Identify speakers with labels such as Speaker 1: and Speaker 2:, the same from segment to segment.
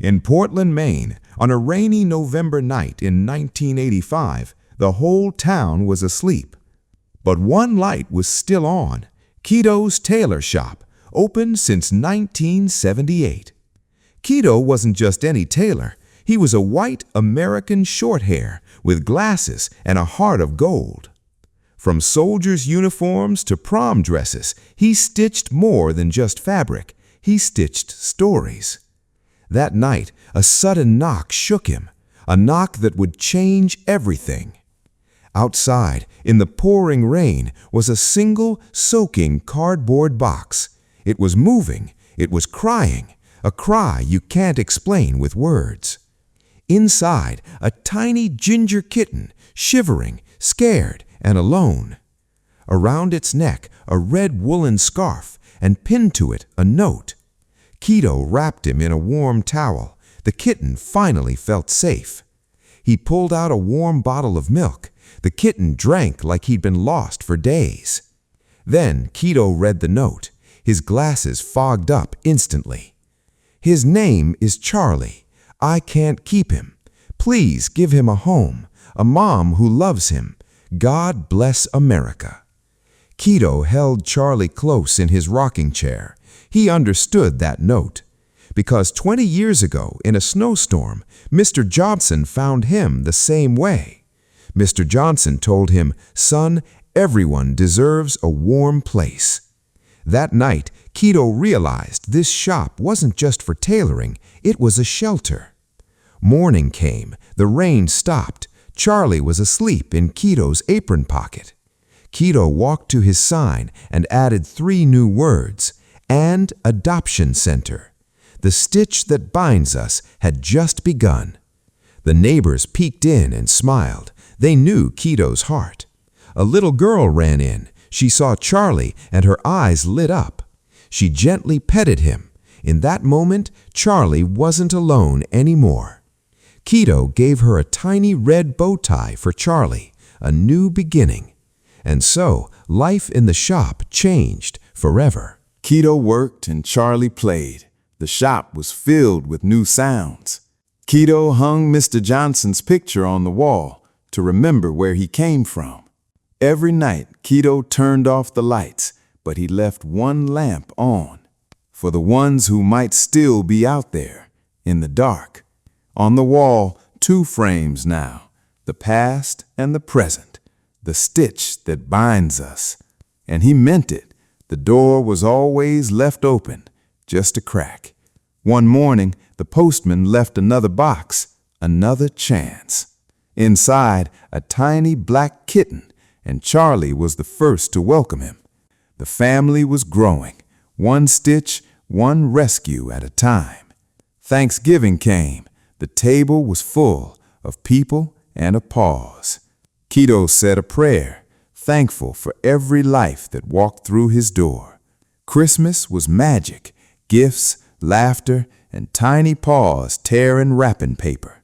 Speaker 1: In Portland, Maine, on a rainy November night in 1985, the whole town was asleep. But one light was still on: Kido's tailor shop, open since 1978. Kido wasn't just any tailor. He was a white American shorthair with glasses and a heart of gold. From soldiers' uniforms to prom dresses, he stitched more than just fabric. He stitched stories. That night, a sudden knock shook him, a knock that would change everything. Outside, in the pouring rain, was a single, soaking cardboard box. It was moving. It was crying, a cry you can't explain with words. Inside, a tiny ginger kitten, shivering, scared, and alone. Around its neck, a red woolen scarf, and pinned to it a note. Kido wrapped him in a warm towel. The kitten finally felt safe. He pulled out a warm bottle of milk. The kitten drank like he'd been lost for days. Then Kido read the note. His glasses fogged up instantly. "His name is Charlie. I can't keep him. Please give him a home, a mom who loves him. God bless America." Kido held Charlie close in his rocking chair. He understood that note. Because 20 years ago, in a snowstorm, Mr. Johnson found him the same way. Mr. Johnson told him, "Son, everyone deserves a warm place." That night, Kido realized this shop wasn't just for tailoring, it was a shelter. Morning came, the rain stopped. Charlie was asleep in Kido's apron pocket. Kido walked to his sign and added 3 new words: "and adoption center." The stitch that binds us had just begun. The neighbors peeked in and smiled. They knew Kido's heart. A little girl ran in. She saw Charlie and her eyes lit up. She gently petted him. In that moment, Charlie wasn't alone anymore. Kido gave her a tiny red bow tie for Charlie, a new beginning. And so, life in the shop changed forever.
Speaker 2: Kido worked and Charlie played. The shop was filled with new sounds. Kido hung Mr. Johnson's picture on the wall to remember where he came from. Every night, Kido turned off the lights, but he left one lamp on for the ones who might still be out there in the dark. On the wall, 2 frames now, the past and the present, the stitch that binds us. And he meant it. The door was always left open, just a crack. One morning, the postman left another box, another chance. Inside, a tiny black kitten, and Charlie was the first to welcome him. The family was growing, one stitch, one rescue at a time. Thanksgiving came. The table was full of people and a pause. Kido said a prayer, thankful for every life that walked through his door. Christmas was magic, gifts, laughter, and tiny paws tearing wrapping paper.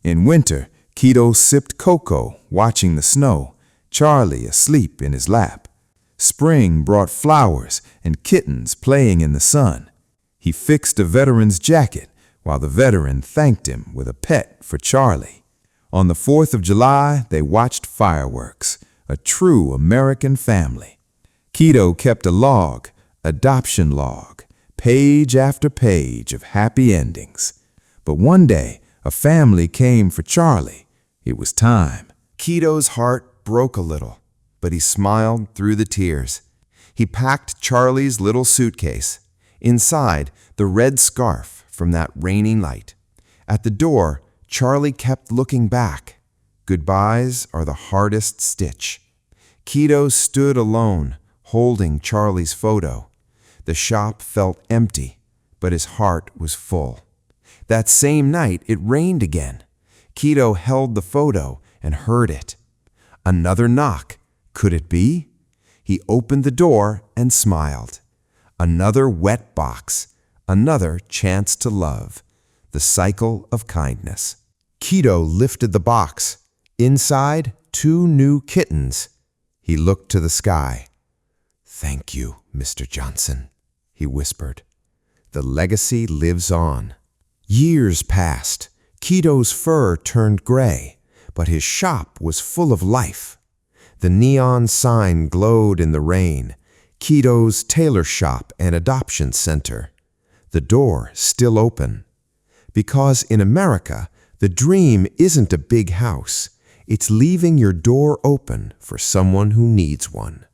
Speaker 2: In winter, Kido sipped cocoa, watching the snow, Charlie asleep in his lap. Spring brought flowers and kittens playing in the sun. He fixed a veteran's jacket while the veteran thanked him with a pet for Charlie. On the 4th of July, they watched fireworks, a true American family. Kido kept a log, adoption log, page after page of happy endings. But one day, a family came for Charlie. It was time.
Speaker 3: Kido's heart broke a little, but he smiled through the tears. He packed Charlie's little suitcase. Inside, the red scarf from that rainy night. At the door, Charlie kept looking back. Goodbyes are the hardest stitch. Kido stood alone, holding Charlie's photo. The shop felt empty, but his heart was full. That same night, it rained again. Kido held the photo and heard it. Another knock. Could it be? He opened the door and smiled. Another wet box. Another chance to love. The cycle of kindness. Kido lifted the box. Inside, 2 new kittens. He looked to the sky. "Thank you, Mr. Johnson," he whispered. "The legacy lives on." Years passed. Kido's fur turned gray, but his shop was full of life. The neon sign glowed in the rain. Kido's tailor shop and adoption center. The door still open. Because in America, the dream isn't a big house. It's leaving your door open for someone who needs one.